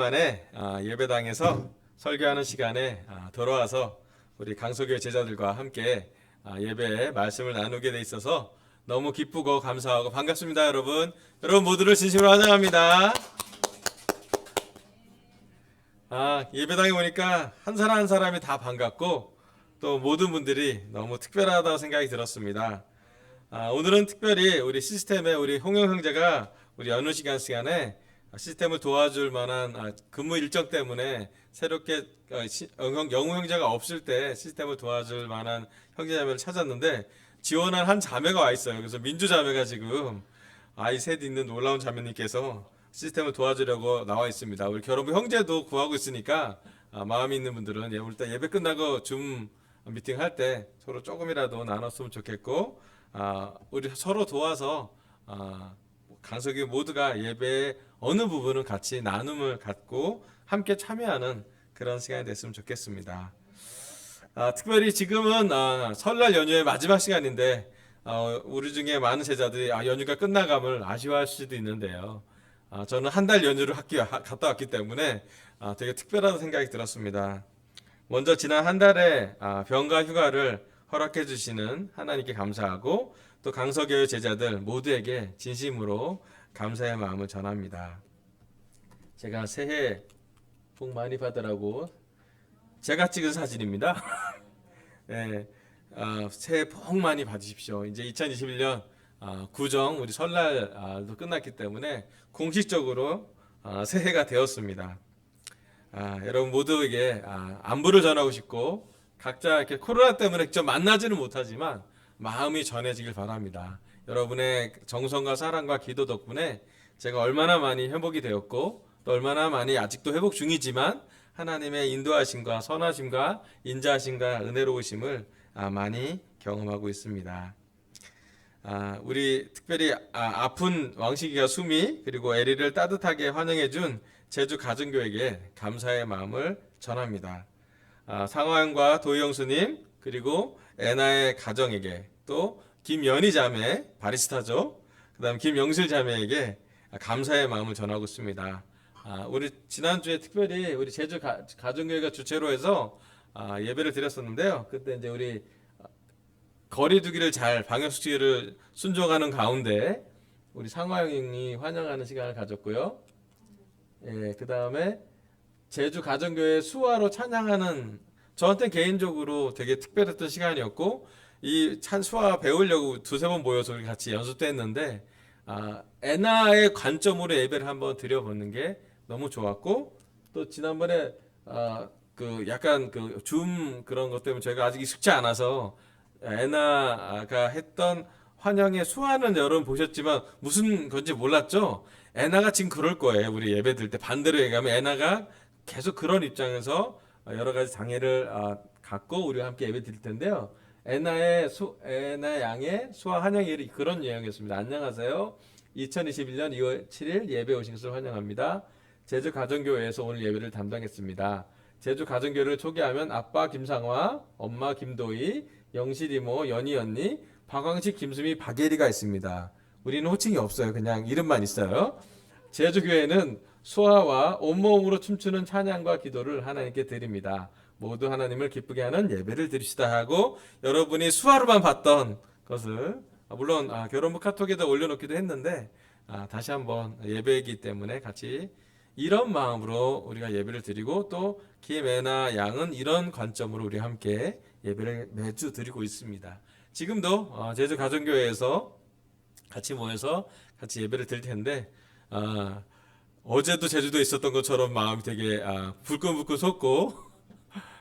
만에 예배당에서 설교하는 시간에 돌아와서 우리 강석교회 제자들과 함께 예배에 말씀을 나누게 돼 있어서 너무 기쁘고 감사하고 반갑습니다. 여러분 모두를 진심으로 환영합니다. 예배당에 오니까 한 사람 한 사람이 다 반갑고 또 모든 분들이 너무 특별하다고 생각이 들었습니다. 오늘은 특별히 우리 시스템에 우리 홍영 형제가 우리 어느 시간에 시스템을 도와줄 만한 근무 일정 때문에 새롭게 영우 형제가 없을 때 시스템을 도와줄 만한 형제자매를 찾았는데 지원한 한 자매가 와 있어요. 그래서 민주 자매가 지금 아이 셋 있는 놀라운 자매님께서 시스템을 도와주려고 나와 있습니다. 우리 결혼부 형제도 구하고 있으니까 마음이 있는 분들은 일단 예배 끝나고 줌 미팅 할 때 서로 조금이라도 나눴으면 좋겠고 우리 서로 도와서 강석이 모두가 예배의 어느 부분은 같이 나눔을 갖고 함께 참여하는 그런 시간이 됐으면 좋겠습니다. 특별히 지금은 설날 연휴의 마지막 시간인데 우리 중에 많은 제자들이 연휴가 끝나감을 아쉬워할 수도 있는데요. 저는 한 달 연휴를 갔다 왔기 때문에 되게 특별하다는 생각이 들었습니다. 먼저 지난 한 달에 병가 휴가를 허락해 주시는 하나님께 감사하고 또 강석교회 제자들 모두에게 진심으로 감사의 마음을 전합니다. 제가 새해 복 많이 받으라고 제가 찍은 사진입니다. 네, 새해 복 많이 받으십시오. 이제 2021년 구정 우리 설날도 끝났기 때문에 공식적으로 새해가 되었습니다. 여러분 모두에게 안부를 전하고 싶고 각자 이렇게 코로나 때문에 좀 만나지는 못하지만 마음이 전해지길 바랍니다. 여러분의 정성과 사랑과 기도 덕분에 제가 얼마나 많이 회복이 되었고 또 얼마나 많이 아직도 회복 중이지만 하나님의 인도하심과 선하심과 인자하심과 은혜로우심을 많이 경험하고 있습니다. 우리 특별히 아픈 왕식이가 수미 그리고 에리를 따뜻하게 환영해준 제주 가정교회에게 감사의 마음을 전합니다. 상화영과 도희영 스님 그리고 애나의 가정에게 또 김연희 자매 바리스타죠. 그 다음 김영실 자매에게 감사의 마음을 전하고 있습니다. 우리 지난주에 특별히 우리 제주 가정교회가 주최로 해서 예배를 드렸었는데요. 그때 이제 우리 거리두기를 잘 방역수칙을 순종하는 가운데 우리 상화영이 환영하는 시간을 가졌고요. 그 다음에 제주 가정교회 수화로 찬양하는 저한테 개인적으로 되게 특별했던 시간이었고 이 수화 배우려고 두세 번 모여서 우리 같이 연습도 했는데 애나의 관점으로 예배를 한번 드려보는 게 너무 좋았고 또 지난번에 그 약간 그 줌 그런 것 때문에 저희가 아직 익숙치 않아서 애나가 했던 환영의 수화는 여러분 보셨지만 무슨 건지 몰랐죠? 애나가 지금 그럴 거예요. 우리 예배 드릴 때 반대로 얘기하면 애나가 계속 그런 입장에서 여러 가지 장애를 갖고 우리와 함께 예배 드릴 텐데요. 애나 양의 수화 환영이 그런 내용이었습니다. 안녕하세요. 2021년 2월 7일 예배 오신 것을 환영합니다. 제주 가정교회에서 오늘 예배를 담당했습니다. 제주 가정교회를 소개하면 아빠 김상화, 엄마 김도희, 영실 이모, 연희 언니, 박광식, 김수미, 박예리가 있습니다. 우리는 호칭이 없어요. 그냥 이름만 있어요. 제주교회는 수화와 온몸으로 춤추는 찬양과 기도를 하나님께 드립니다. 모두 하나님을 기쁘게 하는 예배를 드립시다 하고 여러분이 수화로만 봤던 것을 물론 결혼부 카톡에다 올려놓기도 했는데 다시 한번 예배이기 때문에 같이 이런 마음으로 우리가 예배를 드리고 또 김애나 양은 이런 관점으로 우리 함께 예배를 매주 드리고 있습니다. 지금도 제주 가정교회에서 같이 모여서 같이 예배를 드릴 텐데 어제도 제주도에 있었던 것처럼 마음이 되게 불끈불끈 솟고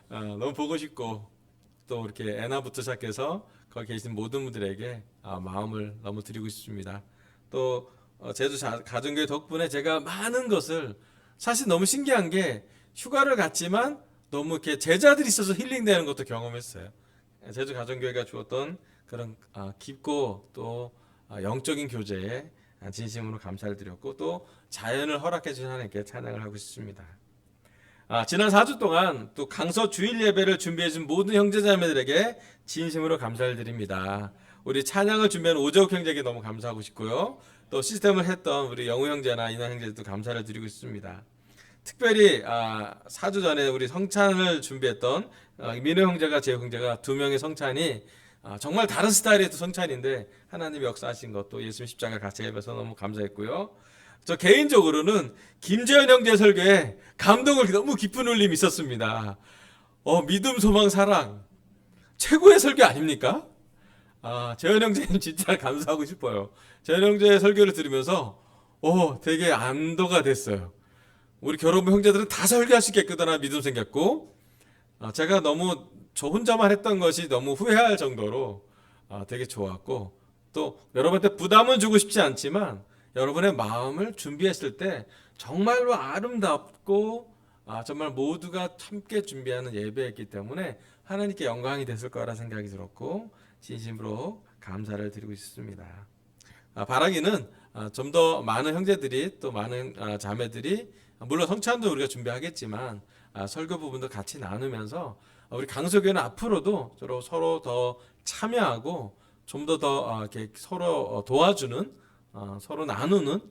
너무 보고 싶고 또 이렇게 애나부터 시작해서 거기 계신 모든 분들에게 마음을 너무 드리고 싶습니다. 또 제주 가정교회 덕분에 제가 많은 것을 사실 너무 신기한 게 휴가를 갔지만 너무 이렇게 제자들이 있어서 힐링되는 것도 경험했어요. 제주 가정교회가 주었던 그런 깊고 또 영적인 교제에 진심으로 감사를 드렸고 또 자연을 허락해 주신 하나님께 찬양을 하고 싶습니다. 지난 4주 동안 또 강서 주일 예배를 준비해 준 모든 형제자매들에게 진심으로 감사를 드립니다. 우리 찬양을 준비한 오재욱 형제에게 너무 감사하고 싶고요. 또 시스템을 했던 우리 영우 형제나 인하 형제도 감사를 드리고 싶습니다. 특별히 4주 전에 우리 성찬을 준비했던 민호 형제가 제 형제가 두 명의 성찬이 정말 다른 스타일의 또 성찬인데 하나님이 역사하신 것도 예수님 십자가 같이 해서 너무 감사했고요. 저 개인적으로는 김재현 형제 설교에 감동을 너무 깊은 울림이 있었습니다. 믿음, 소망, 사랑 최고의 설교 아닙니까? 재현 형제님 진짜 감사하고 싶어요. 재현 형제의 설교를 들으면서 되게 안도가 됐어요. 우리 결혼부 형제들은 다 설교할 수 있겠구나 믿음 생겼고, 제가 너무 저 혼자만 했던 것이 너무 후회할 정도로 되게 좋았고, 또 여러분한테 부담은 주고 싶지 않지만 여러분의 마음을 준비했을 때 정말로 아름답고 정말 모두가 함께 준비하는 예배였기 때문에 하나님께 영광이 됐을 거라 생각이 들었고 진심으로 감사를 드리고 싶습니다. 바라기는 좀 더 많은 형제들이 또 많은 자매들이 물론 성찬도 우리가 준비하겠지만 설교 부분도 같이 나누면서 우리 강서교회는 앞으로도 서로 더 참여하고 좀 더 이렇게 서로 도와주는 서로 나누는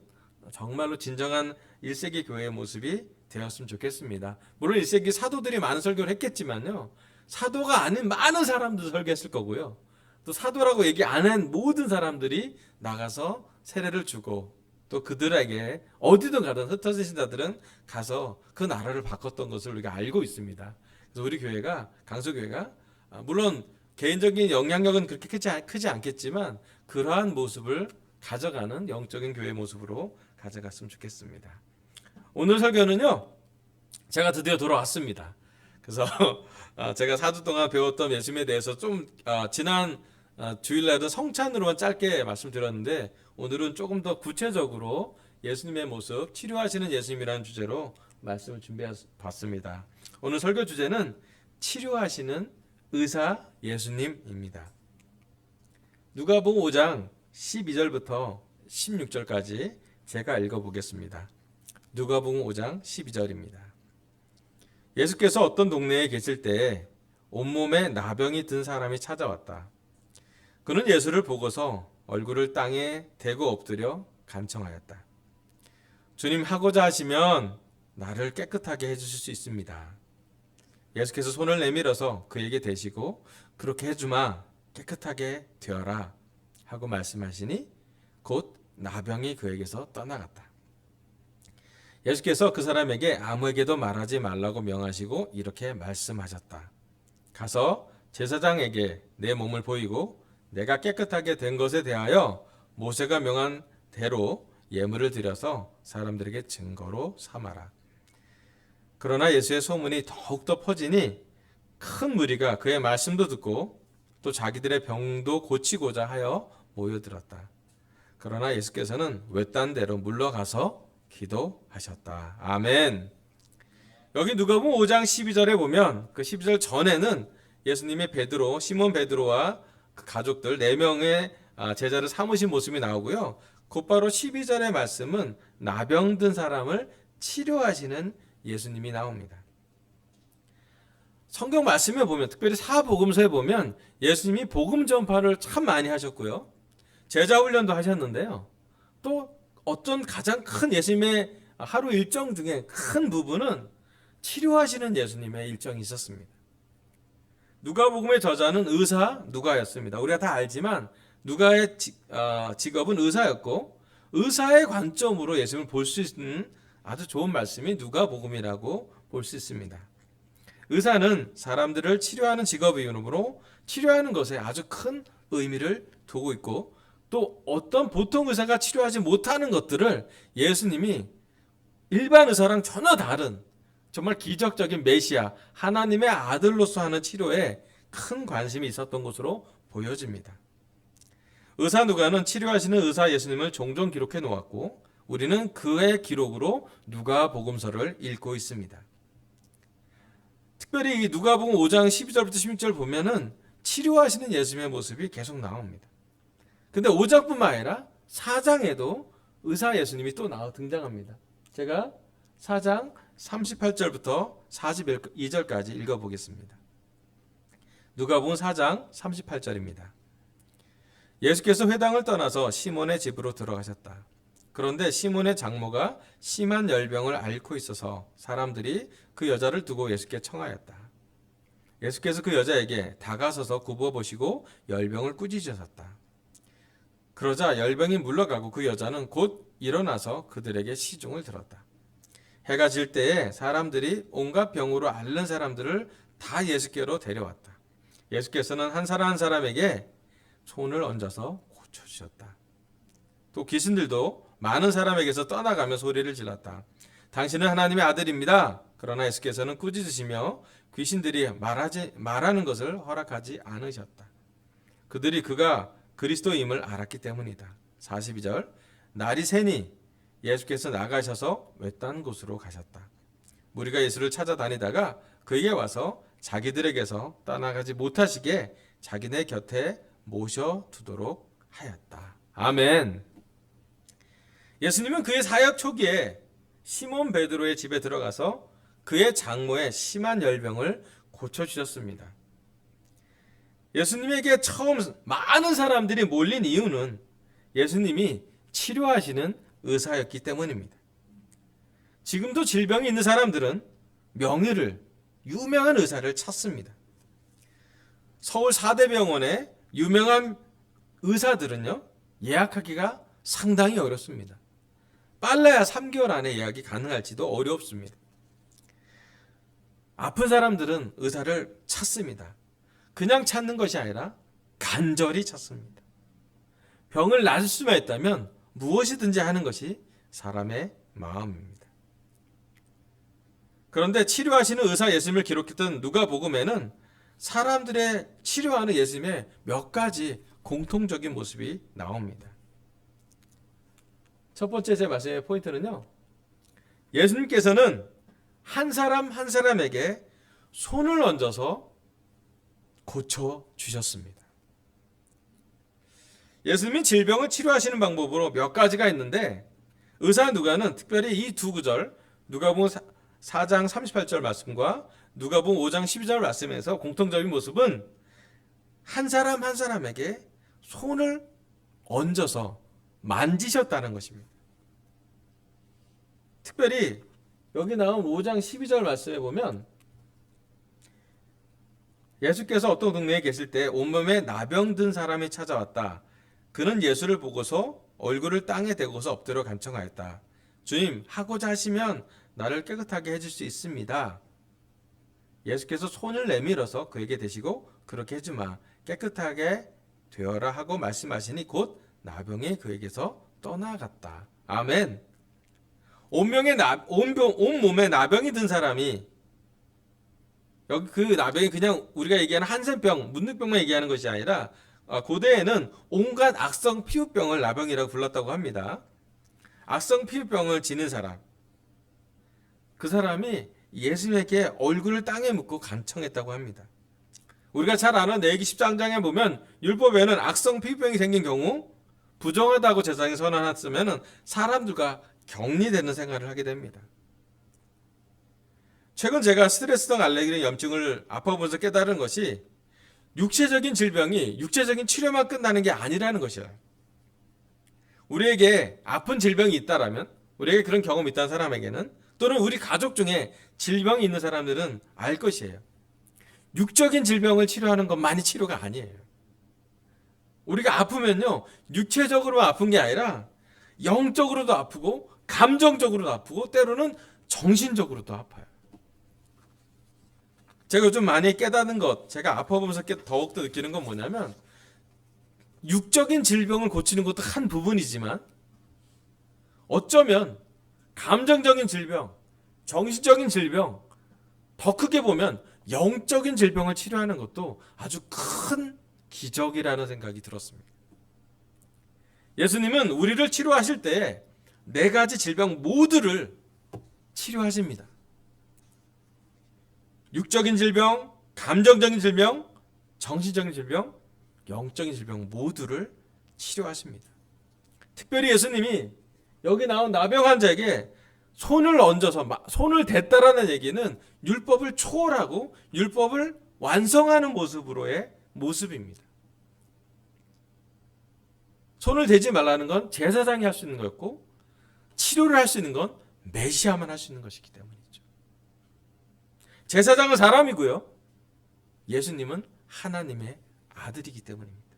정말로 진정한 1세기 교회의 모습이 되었으면 좋겠습니다. 물론 1세기 사도들이 많은 설교를 했겠지만요, 사도가 아닌 많은 사람도 설교했을 거고요, 또 사도라고 얘기 안 한 모든 사람들이 나가서 세례를 주고 또 그들에게 어디든 가든 흩어진 자들은 가서 그 나라를 바꿨던 것을 우리가 알고 있습니다. 그래서 우리 교회가 강서교회가 물론 개인적인 영향력은 그렇게 크지 않겠지만 그러한 모습을 가져가는 영적인 교회 모습으로 가져갔으면 좋겠습니다. 오늘 설교는요, 제가 드디어 돌아왔습니다. 그래서 제가 4주 동안 배웠던 예수님에 대해서 좀 지난 주일날도 성찬으로만 짧게 말씀드렸는데 오늘은 조금 더 구체적으로 예수님의 모습, 치료하시는 예수님이라는 주제로 말씀을 준비해 봤습니다. 오늘 설교 주제는 치료하시는 의사 예수님입니다. 누가복음 5장 12절부터 16절까지 제가 읽어보겠습니다. 누가복음 5장 12절입니다. 예수께서 어떤 동네에 계실 때에 온몸에 나병이 든 사람이 찾아왔다. 그는 예수를 보고서 얼굴을 땅에 대고 엎드려 간청하였다. 주님, 하고자 하시면 나를 깨끗하게 해주실 수 있습니다. 예수께서 손을 내밀어서 그에게 대시고 그렇게 해주마, 깨끗하게 되어라 하고 말씀하시니 곧 나병이 그에게서 떠나갔다. 예수께서 그 사람에게 아무에게도 말하지 말라고 명하시고 이렇게 말씀하셨다. 가서 제사장에게 내 몸을 보이고 내가 깨끗하게 된 것에 대하여 모세가 명한 대로 예물을 드려서 사람들에게 증거로 삼아라. 그러나 예수의 소문이 더욱더 퍼지니 큰 무리가 그의 말씀도 듣고 또 자기들의 병도 고치고자 하여 모여들었다. 그러나 예수께서는 외딴 데로 물러가서 기도하셨다. 아멘. 여기 누가복음 5장 12절에 보면 그 12절 전에는 예수님의 베드로, 시몬 베드로와 그 가족들 4명의 제자를 삼으신 모습이 나오고요. 곧바로 12절의 말씀은 나병 든 사람을 치료하시는 예수님이 나옵니다. 성경 말씀에 보면, 특별히 사복음서에 보면 예수님이 복음 전파를 참 많이 하셨고요. 제자 훈련도 하셨는데요. 또 어떤 가장 큰 예수님의 하루 일정 중에 큰 부분은 치료하시는 예수님의 일정이 있었습니다. 누가복음의 저자는 의사 누가였습니다. 우리가 다 알지만 누가의 직업은 의사였고 의사의 관점으로 예수님을 볼 수 있는 아주 좋은 말씀이 누가복음이라고 볼 수 있습니다. 의사는 사람들을 치료하는 직업이므로 치료하는 것에 아주 큰 의미를 두고 있고 또 어떤 보통 의사가 치료하지 못하는 것들을 예수님이 일반 의사랑 전혀 다른 정말 기적적인 메시아 하나님의 아들로서 하는 치료에 큰 관심이 있었던 것으로 보여집니다. 의사 누가는 치료하시는 의사 예수님을 종종 기록해 놓았고 우리는 그의 기록으로 누가복음서를 읽고 있습니다. 특별히 이 누가복음 5장 12절부터 16절 보면은 치료하시는 예수님의 모습이 계속 나옵니다. 근데 5장뿐만 아니라 4장에도 의사 예수님이 또 등장합니다. 제가 4장 38절부터 42절까지 읽어보겠습니다. 누가복음 4장 38절입니다. 예수께서 회당을 떠나서 시몬의 집으로 들어가셨다. 그런데 시몬의 장모가 심한 열병을 앓고 있어서 사람들이 그 여자를 두고 예수께 청하였다. 예수께서 그 여자에게 다가서서 굽어 보시고 열병을 꾸짖으셨다. 그러자 열병이 물러가고 그 여자는 곧 일어나서 그들에게 시중을 들었다. 해가 질 때에 사람들이 온갖 병으로 앓는 사람들을 다 예수께로 데려왔다. 예수께서는 한 사람 한 사람에게 손을 얹어서 고쳐주셨다. 또 귀신들도 많은 사람에게서 떠나가며 소리를 질렀다. 당신은 하나님의 아들입니다. 그러나 예수께서는 꾸짖으시며 귀신들이 말하는 것을 허락하지 않으셨다. 그들이 그가 그리스도임을 알았기 때문이다. 42절 날이 새니 예수께서 나가셔서 외딴 곳으로 가셨다. 무리가 예수를 찾아다니다가 그에게 와서 자기들에게서 떠나가지 못하시게 자기네 곁에 모셔두도록 하였다. 아멘. 예수님은 그의 사역 초기에 시몬 베드로의 집에 들어가서 그의 장모의 심한 열병을 고쳐주셨습니다. 예수님에게 처음 많은 사람들이 몰린 이유는 예수님이 치료하시는 의사였기 때문입니다. 지금도 질병이 있는 사람들은 명의를, 유명한 의사를 찾습니다. 서울 4대 병원의 유명한 의사들은요, 예약하기가 상당히 어렵습니다. 빨라야 3개월 안에 예약이 가능할지도 어렵습니다. 아픈 사람들은 의사를 찾습니다. 그냥 찾는 것이 아니라 간절히 찾습니다. 병을 낫을 수만 있다면 무엇이든지 하는 것이 사람의 마음입니다. 그런데 치료하시는 의사 예수님을 기록했던 누가복음에는 사람들의 치료하는 예수님의 몇 가지 공통적인 모습이 나옵니다. 첫 번째 제 말씀의 포인트는요, 예수님께서는 한 사람 한 사람에게 손을 얹어서 고쳐주셨습니다. 예수님이 질병을 치료하시는 방법으로 몇 가지가 있는데 의사 누가는 특별히 이 두 구절, 누가복음 4장 38절 말씀과 누가복음 5장 12절 말씀에서 공통적인 모습은 한 사람 한 사람에게 손을 얹어서 만지셨다는 것입니다. 특별히 여기 나온 5장 12절 말씀에 보면 예수께서 어떤 동네에 계실 때 온몸에 나병 든 사람이 찾아왔다. 그는 예수를 보고서 얼굴을 땅에 대고서 엎드려 간청하였다. 주님, 하고자 하시면 나를 깨끗하게 해줄 수 있습니다. 예수께서 손을 내밀어서 그에게 대시고 그렇게 해주마. 깨끗하게 되어라 하고 말씀하시니 곧 나병이 그에게서 떠나갔다. 아멘. 온몸에 나병이 든 사람이, 여기 그 나병이 그냥 우리가 얘기하는 한센병, 문둥병만 얘기하는 것이 아니라 고대에는 온갖 악성 피부병을 나병이라고 불렀다고 합니다. 악성 피부병을 지닌 사람, 그 사람이 예수님에게 얼굴을 땅에 묻고 간청했다고 합니다. 우리가 잘 아는 레위기 13장에 보면 율법에는 악성 피부병이 생긴 경우 부정하다고 제사장이 선언했으면 사람들과 격리되는 생활을 하게 됩니다. 최근 제가 스트레스성 알레르기 염증을 아파보면서 깨달은 것이 육체적인 질병이 육체적인 치료만 끝나는 게 아니라는 것이에요. 우리에게 아픈 질병이 있다라면, 우리에게 그런 경험이 있다는 사람에게는, 또는 우리 가족 중에 질병이 있는 사람들은 알 것이에요. 육적인 질병을 치료하는 것만이 치료가 아니에요. 우리가 아프면요, 육체적으로 아픈 게 아니라 영적으로도 아프고 감정적으로도 아프고 때로는 정신적으로도 아파요. 제가 요즘 많이 깨닫는 것, 제가 아파보면서 더욱더 느끼는 건 뭐냐면, 육적인 질병을 고치는 것도 한 부분이지만 어쩌면 감정적인 질병, 정신적인 질병, 더 크게 보면 영적인 질병을 치료하는 것도 아주 큰 기적이라는 생각이 들었습니다. 예수님은 우리를 치료하실 때 네 가지 질병 모두를 치료하십니다. 육적인 질병, 감정적인 질병, 정신적인 질병, 영적인 질병 모두를 치료하십니다. 특별히 예수님이 여기 나온 나병 환자에게 손을 얹어서 손을 댔다라는 얘기는 율법을 초월하고 율법을 완성하는 모습으로의 모습입니다. 손을 대지 말라는 건 제사장이 할 수 있는 거였고, 치료를 할 수 있는 건 메시아만 할 수 있는 것이기 때문이죠. 제사장은 사람이고요. 예수님은 하나님의 아들이기 때문입니다.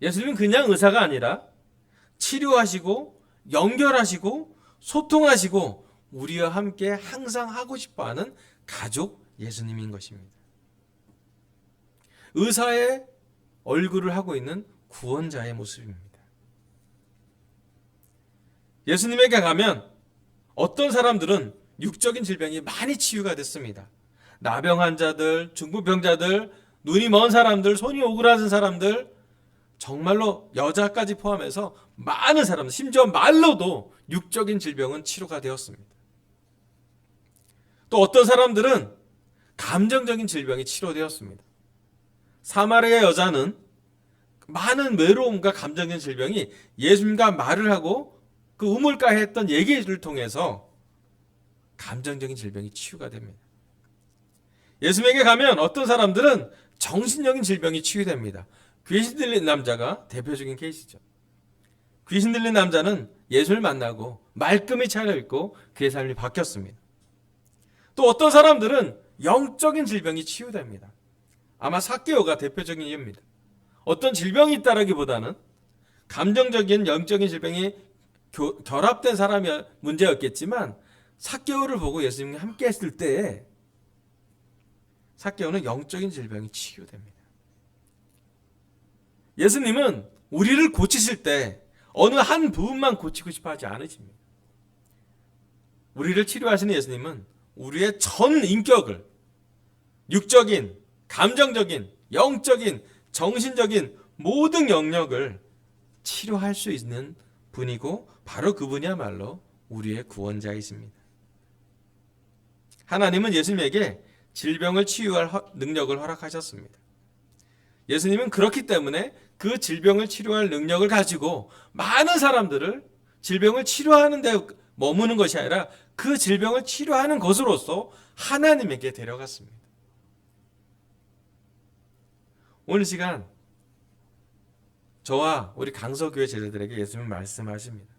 예수님은 그냥 의사가 아니라 치료하시고 연결하시고 소통하시고 우리와 함께 항상 하고 싶어하는 가족 예수님인 것입니다. 의사의 얼굴을 하고 있는 구원자의 모습입니다. 예수님에게 가면 어떤 사람들은 육적인 질병이 많이 치유가 됐습니다. 나병 환자들, 중풍병자들, 눈이 먼 사람들, 손이 오그라든 사람들, 정말로 여자까지 포함해서 많은 사람들, 심지어 말로도 육적인 질병은 치료가 되었습니다. 또 어떤 사람들은 감정적인 질병이 치료되었습니다. 사마리아 여자는 많은 외로움과 감정적인 질병이 예수님과 말을 하고 그 우물가에 했던 얘기를 통해서 감정적인 질병이 치유가 됩니다. 예수님에게 가면 어떤 사람들은 정신적인 질병이 치유됩니다. 귀신 들린 남자가 대표적인 케이스죠. 귀신 들린 남자는 예수를 만나고 말끔히 차려입고 그의 삶이 바뀌었습니다. 또 어떤 사람들은 영적인 질병이 치유됩니다. 아마 삭개오가 대표적인 예입니다. 어떤 질병이 있다라기보다는 감정적인 영적인 질병이 결합된 사람이 문제였겠지만 삭개오를 보고 예수님과 함께 했을 때에 삭개오는 영적인 질병이 치유됩니다. 예수님은 우리를 고치실 때 어느 한 부분만 고치고 싶어 하지 않으십니다. 우리를 치료하시는 예수님은 우리의 전 인격을 육적인, 감정적인, 영적인, 정신적인 모든 영역을 치료할 수 있는 분이고 바로 그분이야말로 우리의 구원자이십니다. 하나님은 예수님에게 질병을 치유할 능력을 허락하셨습니다. 예수님은 그렇기 때문에 그 질병을 치료할 능력을 가지고 많은 사람들을 질병을 치료하는 데 머무는 것이 아니라 그 질병을 치료하는 것으로서 하나님에게 데려갔습니다. 오늘 시간 저와 우리 강서교회 제자들에게 예수님은 말씀하십니다.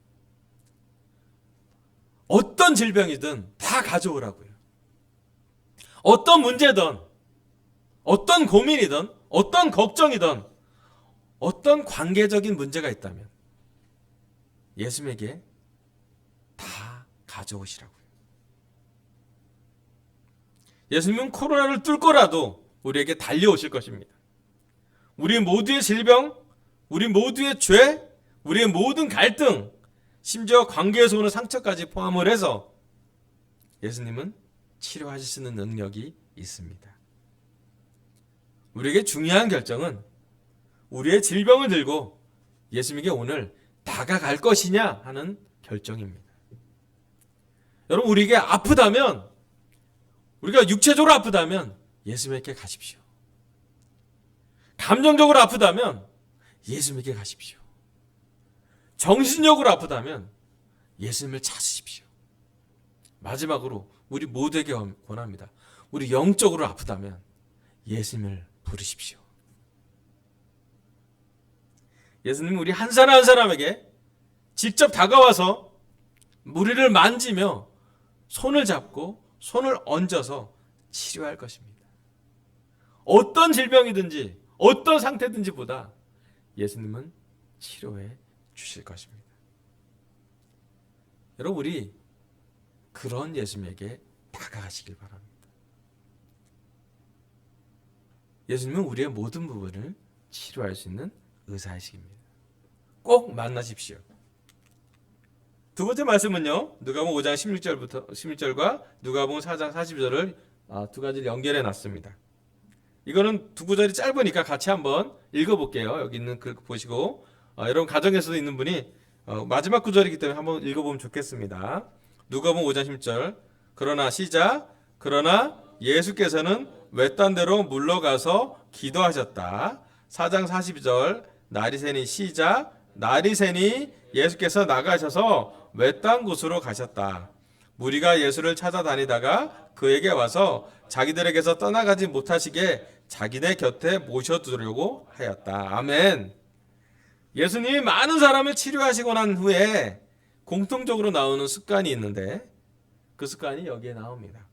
어떤 질병이든 다 가져오라고요. 어떤 문제든 어떤 고민이든 어떤 걱정이든 어떤 관계적인 문제가 있다면 예수님에게 다 가져오시라고요. 예수님은 코로나를 뚫고라도 우리에게 달려오실 것입니다. 우리 모두의 질병, 우리 모두의 죄, 우리의 모든 갈등, 심지어 관계에서 오는 상처까지 포함을 해서 예수님은 치료하실 수 있는 능력이 있습니다. 우리에게 중요한 결정은 우리의 질병을 들고 예수님에게 오늘 다가갈 것이냐 하는 결정입니다. 여러분, 우리에게 아프다면, 우리가 육체적으로 아프다면 예수님에게 가십시오. 감정적으로 아프다면 예수님에게 가십시오. 정신적으로 아프다면 예수님을 찾으십시오. 마지막으로 우리 모두에게 권합니다. 우리 영적으로 아프다면 예수님을 부르십시오. 예수님은 우리 한 사람 한 사람에게 직접 다가와서 우리를 만지며 손을 잡고 손을 얹어서 치료할 것입니다. 어떤 질병이든지 어떤 상태든지 보다 예수님은 치료해 주실 것입니다. 여러분, 우리 그런 예수님에게 다가가시길 바랍니다. 예수님은 우리의 모든 부분을 치료할 수 있는 의사이십니다. 꼭 만나십시오. 두 번째 말씀은요, 누가복음 5장 16절과 누가복음 4장 42절을 두 가지를 연결해 놨습니다. 이거는 두 구절이 짧으니까 같이 한번 읽어볼게요. 여기 있는 글 보시고 여러분 가정에서도 있는 분이 마지막 구절이기 때문에 한번 읽어보면 좋겠습니다. 누가복음 5장 10절. 그러나 시작. 그러나 예수께서는 외딴 데로 물러가서 기도하셨다. 4장 42절. 날이 새니 시작. 날이 새니 예수께서 나가셔서 외딴 곳으로 가셨다. 무리가 예수를 찾아다니다가 그에게 와서 자기들에게서 떠나가지 못하시게 자기네 곁에 모셔두려고 하였다. 아멘. 예수님이 많은 사람을 치료하시고 난 후에 공통적으로 나오는 습관이 있는데 그 습관이 여기에 나옵니다.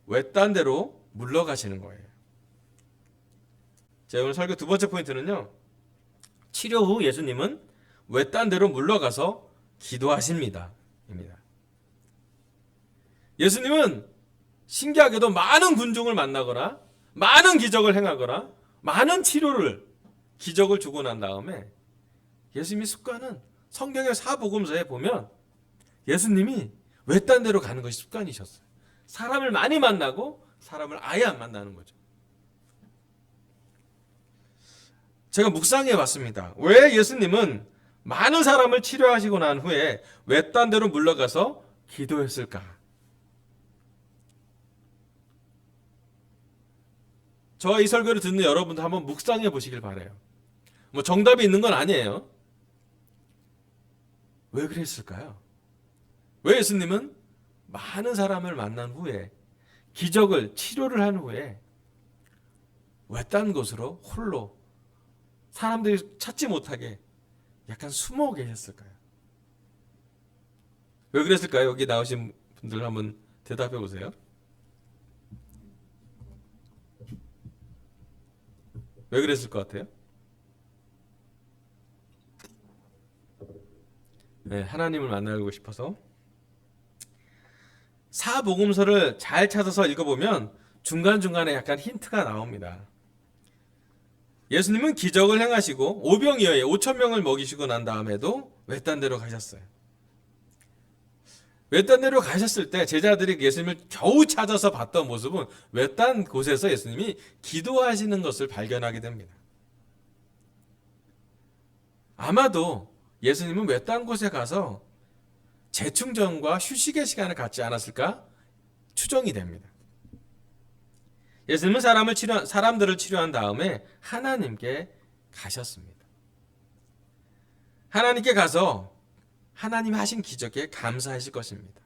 외딴 데로 물러가시는 거예요. 제 오늘 설교 두 번째 포인트는요. 치료 후 예수님은 외딴 데로 물러가서 기도하십니다. 입니다. 예수님은 신기하게도 많은 군중을 만나거나 많은 기적을 행하거나 많은 기적을 주고 난 다음에 예수님의 습관은 성경의 사복음서에 보면 예수님이 외딴 데로 가는 것이 습관이셨어요. 사람을 많이 만나고 사람을 아예 안 만나는 거죠. 제가 묵상해 봤습니다. 왜 예수님은 많은 사람을 치료하시고 난 후에 외딴 데로 물러가서 기도했을까? 저와 이 설교를 듣는 여러분도 한번 묵상해 보시길 바라요. 뭐 정답이 있는 건 아니에요. 왜 그랬을까요? 왜 예수님은 많은 사람을 만난 후에 치료를 한 후에 외딴 곳으로 홀로 사람들이 찾지 못하게 약간 숨어 계셨을까요? 왜 그랬을까요? 여기 나오신 분들 한번 대답해 보세요. 왜 그랬을 것 같아요? 네, 하나님을 만나고 싶어서. 사복음서를 잘 찾아서 읽어보면 중간중간에 약간 힌트가 나옵니다. 예수님은 기적을 행하시고 오병이어에 5,000명을 먹이시고 난 다음에도 외딴 데로 가셨어요. 외딴 데로 가셨을 때 제자들이 예수님을 겨우 찾아서 봤던 모습은 외딴 곳에서 예수님이 기도하시는 것을 발견하게 됩니다. 아마도 예수님은 외딴 곳에 가서 재충전과 휴식의 시간을 갖지 않았을까 추정이 됩니다. 예수님은 사람들을 치료한 다음에 하나님께 가셨습니다. 하나님께 가서 하나님 하신 기적에 감사하실 것입니다.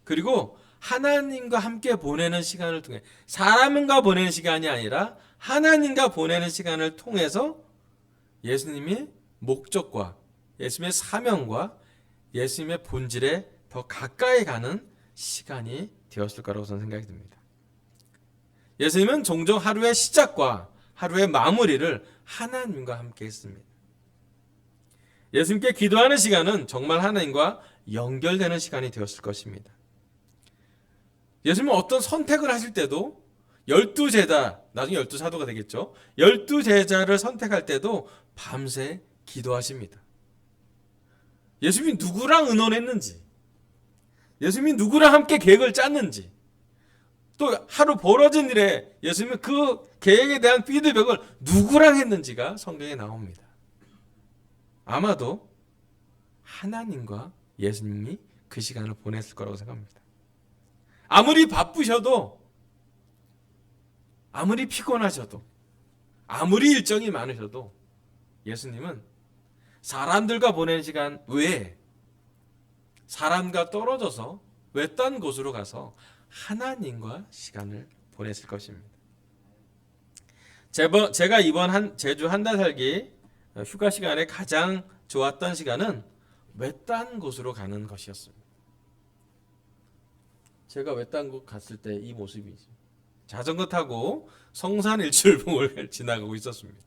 그리고 하나님과 함께 보내는 시간을 통해 사람과 보내는 시간이 아니라 하나님과 보내는 시간을 통해서 예수님의 목적과 예수님의 사명과 예수님의 본질에 더 가까이 가는 시간이 되었을 거라고 저는 생각이 듭니다. 예수님은 종종 하루의 시작과 하루의 마무리를 하나님과 함께 했습니다. 예수님께 기도하는 시간은 정말 하나님과 연결되는 시간이 되었을 것입니다. 예수님은 어떤 선택을 하실 때도 12제자, 나중에 12사도가 되겠죠. 12제자를 선택할 때도 밤새 기도하십니다. 예수님이 누구랑 의논했는지, 예수님이 누구랑 함께 계획을 짰는지, 또 하루 벌어진 일에 예수님은 그 계획에 대한 피드백을 누구랑 했는지가 성경에 나옵니다. 아마도 하나님과 예수님이 그 시간을 보냈을 거라고 생각합니다. 아무리 바쁘셔도, 아무리 피곤하셔도, 아무리 일정이 많으셔도 예수님은 사람들과 보내는 시간 외에 사람과 떨어져서 외딴 곳으로 가서 하나님과 시간을 보냈을 것입니다. 제가 이번 제주 한 달 살기 휴가 시간에 가장 좋았던 시간은 외딴 곳으로 가는 것이었습니다. 제가 외딴 곳 갔을 때 이 모습이죠. 자전거 타고 성산 일출봉을 지나가고 있었습니다.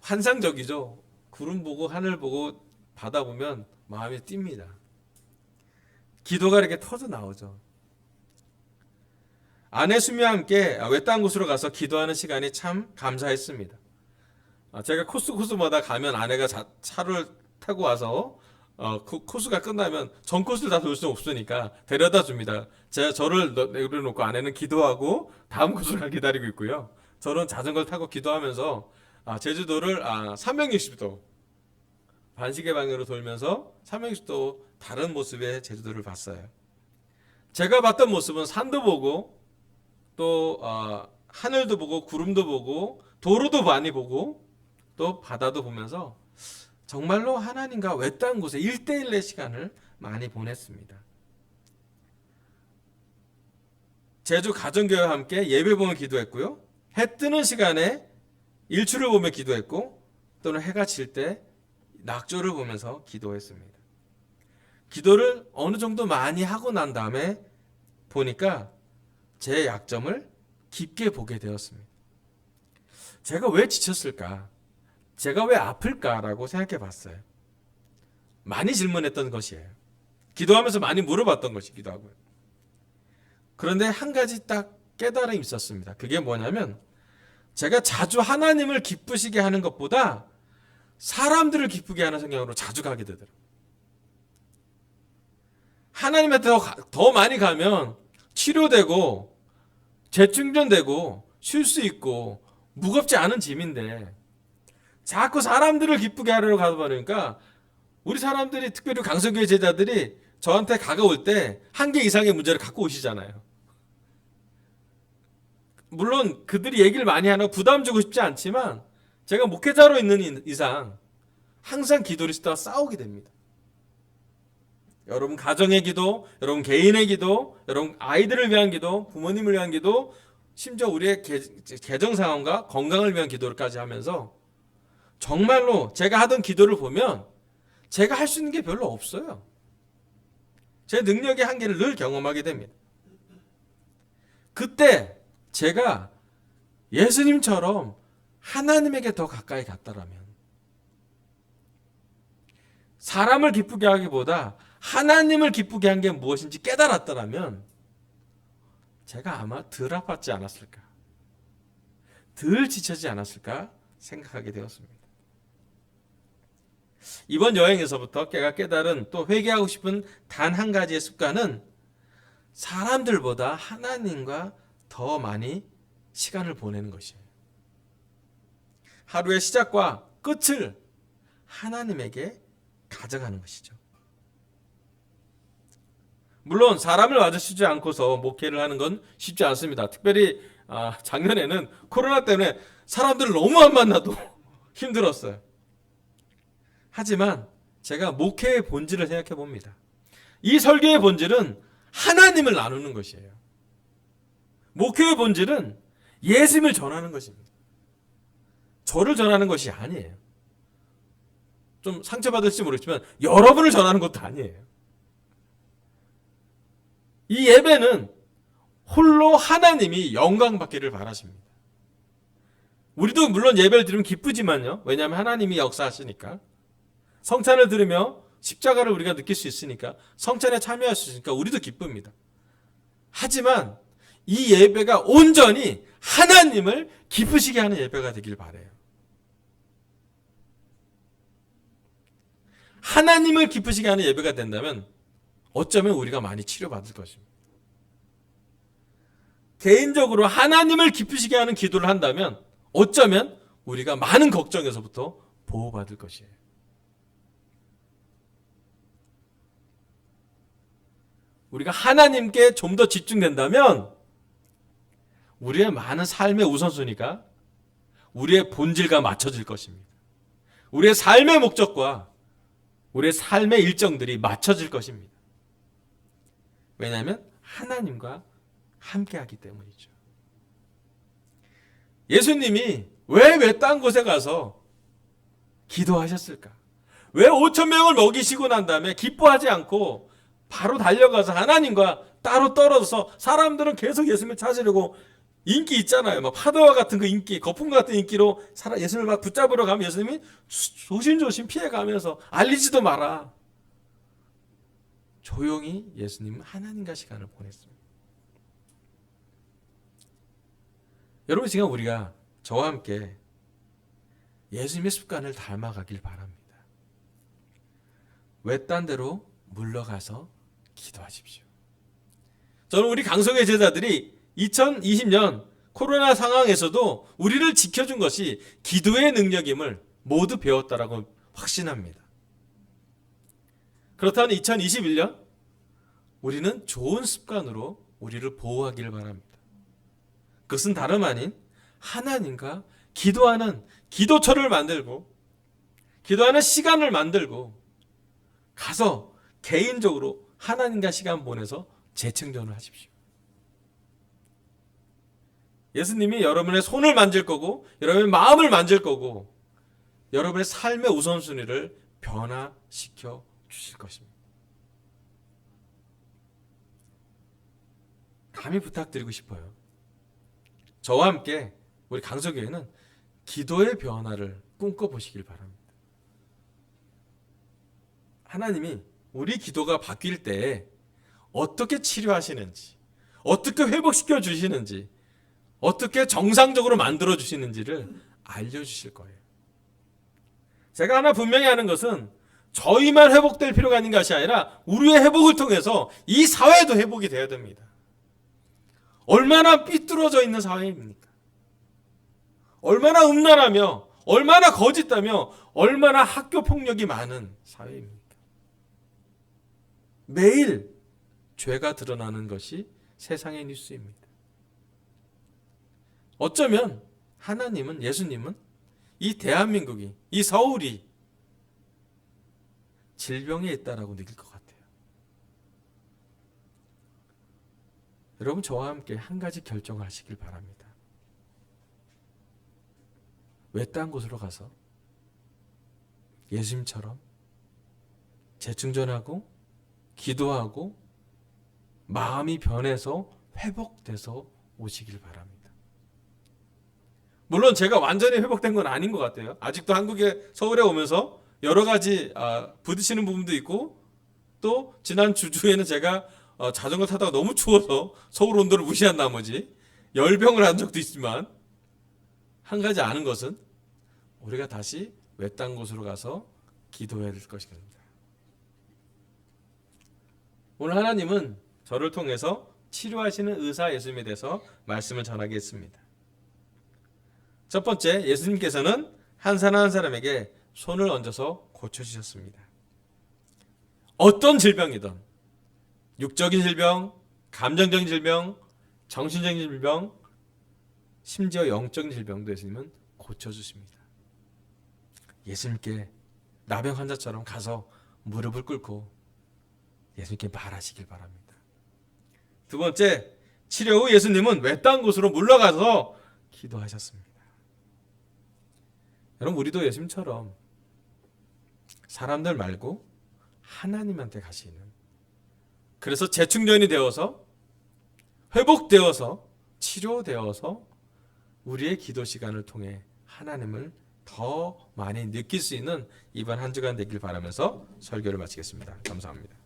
환상적이죠. 구름 보고 하늘 보고 바다 보면 마음이 뜁니다. 기도가 이렇게 터져 나오죠. 아내 수미와 함께 외딴 곳으로 가서 기도하는 시간이 참 감사했습니다. 제가 코스마다 가면 아내가 차를 타고 와서 코스가 끝나면 전 코스를 다 돌 수 없으니까 데려다 줍니다. 저를 내려놓고 아내는 기도하고 다음 코스를 기다리고 있고요. 저는 자전거를 타고 기도하면서 제주도를 360도 반시계 방향으로 돌면서 360도 다른 모습의 제주도를 봤어요. 제가 봤던 모습은 산도 보고 또 하늘도 보고 구름도 보고 도로도 많이 보고 또 바다도 보면서 정말로 하나님과 외딴 곳에 1대1의 시간을 많이 보냈습니다. 제주 가정교회와 함께 예배봉을 기도했고요. 해 뜨는 시간에 일출을 보며 기도했고 또는 해가 질 때 낙조를 보면서 기도했습니다. 기도를 어느 정도 많이 하고 난 다음에 보니까 제 약점을 깊게 보게 되었습니다. 제가 왜 지쳤을까? 제가 왜 아플까라고 생각해 봤어요. 많이 질문했던 것이에요. 기도하면서 많이 물어봤던 것이기도 하고요. 그런데 한 가지 딱 깨달음이 있었습니다. 그게 뭐냐면 제가 자주 하나님을 기쁘시게 하는 것보다 사람들을 기쁘게 하는 성향으로 자주 가게 되더라고요. 하나님한테 더 많이 가면 치료되고 재충전되고 쉴 수 있고 무겁지 않은 짐인데 자꾸 사람들을 기쁘게 하려고 가다 보니까 우리 사람들이 특별히 강성교회 제자들이 저한테 다가올 때 한 개 이상의 문제를 갖고 오시잖아요. 물론 그들이 얘기를 많이 하는 부담 주고 싶지 않지만 제가 목회자로 있는 이상 항상 기도리스트와 싸우게 됩니다. 여러분 가정의 기도, 여러분 개인의 기도, 여러분 아이들을 위한 기도, 부모님을 위한 기도, 심지어 우리의 개정 상황과 건강을 위한 기도까지 하면서 정말로 제가 하던 기도를 보면 제가 할 수 있는 게 별로 없어요. 제 능력의 한계를 늘 경험하게 됩니다. 그때 제가 예수님처럼 하나님에게 더 가까이 갔다라면 사람을 기쁘게 하기보다 하나님을 기쁘게 한 게 무엇인지 깨달았더라면 제가 아마 덜 아팠지 않았을까, 덜 지쳐지지 않았을까 생각하게 되었습니다. 이번 여행에서부터 제가 깨달은 또 회개하고 싶은 단 한 가지의 습관은 사람들보다 하나님과 더 많이 시간을 보내는 것이에요. 하루의 시작과 끝을 하나님에게 가져가는 것이죠. 물론 사람을 마주치지 않고서 목회를 하는 건 쉽지 않습니다. 특별히 작년에는 코로나 때문에 사람들을 너무 안 만나도 힘들었어요. 하지만 제가 목회의 본질을 생각해 봅니다. 이 설교의 본질은 하나님을 나누는 것이에요. 목회의 본질은 예수님을 전하는 것입니다. 저를 전하는 것이 아니에요. 좀 상처받을지 모르겠지만 여러분을 전하는 것도 아니에요. 이 예배는 홀로 하나님이 영광 받기를 바라십니다. 우리도 물론 예배를 드리면 기쁘지만요. 왜냐하면 하나님이 역사하시니까. 성찬을 들으며 십자가를 우리가 느낄 수 있으니까, 성찬에 참여할 수 있으니까 우리도 기쁩니다. 하지만 이 예배가 온전히 하나님을 기쁘시게 하는 예배가 되길 바라요. 하나님을 기쁘시게 하는 예배가 된다면 어쩌면 우리가 많이 치료받을 것입니다. 개인적으로 하나님을 기쁘시게 하는 기도를 한다면 어쩌면 우리가 많은 걱정에서부터 보호받을 것이에요. 우리가 하나님께 좀 더 집중된다면 우리의 많은 삶의 우선순위가 우리의 본질과 맞춰질 것입니다. 우리의 삶의 목적과 우리의 삶의 일정들이 맞춰질 것입니다. 왜냐하면 하나님과 함께하기 때문이죠. 예수님이 왜 딴 곳에 가서 기도하셨을까? 왜 5천 명을 먹이시고 난 다음에 기뻐하지 않고 바로 달려가서 하나님과 따로 떨어져서, 사람들은 계속 예수님을 찾으려고 인기 있잖아요. 막 파도와 같은 그 인기, 거품 같은 인기로 예수님을 막 붙잡으러 가면 예수님이 조심조심 피해가면서 알리지도 마라. 조용히 예수님은 하나님과 시간을 보냈습니다. 여러분, 지금 우리가 저와 함께 예수님의 습관을 닮아가길 바랍니다. 외딴 데로 물러가서 기도하십시오. 저는 우리 강성의 제자들이 2020년 코로나 상황에서도 우리를 지켜준 것이 기도의 능력임을 모두 배웠다라고 확신합니다. 그렇다면 2021년 우리는 좋은 습관으로 우리를 보호하기를 바랍니다. 그것은 다름 아닌 하나님과 기도하는 기도처를 만들고, 기도하는 시간을 만들고 가서 개인적으로 하나님과 시간 보내서 재충전을 하십시오. 예수님이 여러분의 손을 만질 거고 여러분의 마음을 만질 거고 여러분의 삶의 우선순위를 변화시켜 주실 것입니다. 감히 부탁드리고 싶어요. 저와 함께 우리 강서교회는 기도의 변화를 꿈꿔보시길 바랍니다. 하나님이 우리 기도가 바뀔 때 어떻게 치료하시는지, 어떻게 회복시켜 주시는지, 어떻게 정상적으로 만들어 주시는지를 알려주실 거예요. 제가 하나 분명히 하는 것은 저희만 회복될 필요가 있는 것이 아니라 우리의 회복을 통해서 이 사회도 회복이 되어야 됩니다. 얼마나 삐뚤어져 있는 사회입니까? 얼마나 음란하며 얼마나 거짓하며 얼마나 학교 폭력이 많은 사회입니까? 매일 죄가 드러나는 것이 세상의 뉴스입니다. 어쩌면 하나님은, 예수님은 이 대한민국이, 이 서울이 질병에 있다라고 느낄 것 같아요. 여러분, 저와 함께 한 가지 결정을 하시길 바랍니다. 외딴 곳으로 가서 예수님처럼 재충전하고 기도하고 마음이 변해서 회복돼서 오시길 바랍니다. 물론 제가 완전히 회복된 건 아닌 것 같아요. 아직도 한국에, 서울에 오면서 여러 가지 부딪히는 부분도 있고, 또 지난 주중에는 제가 자전거 타다가 너무 추워서 서울 온도를 무시한 나머지 열병을 한 적도 있지만, 한 가지 아는 것은 우리가 다시 외딴 곳으로 가서 기도해야 될 것입니다. 오늘 하나님은 저를 통해서 치료하시는 의사 예수님에 대해서 말씀을 전하겠습니다. 첫 번째, 예수님께서는 한 사람 한 사람에게 손을 얹어서 고쳐주셨습니다. 어떤 질병이든, 육적인 질병, 감정적인 질병, 정신적인 질병, 심지어 영적인 질병도 예수님은 고쳐주십니다. 예수님께 나병 환자처럼 가서 무릎을 꿇고 예수님께 말하시길 바랍니다. 두 번째, 치료 후 예수님은 외딴 곳으로 물러가서 기도하셨습니다. 여러분, 우리도 예수님처럼 사람들 말고 하나님한테 가시는, 그래서 재충전이 되어서 회복되어서 치료되어서 우리의 기도 시간을 통해 하나님을 더 많이 느낄 수 있는 이번 한 주간 되길 바라면서 설교를 마치겠습니다. 감사합니다.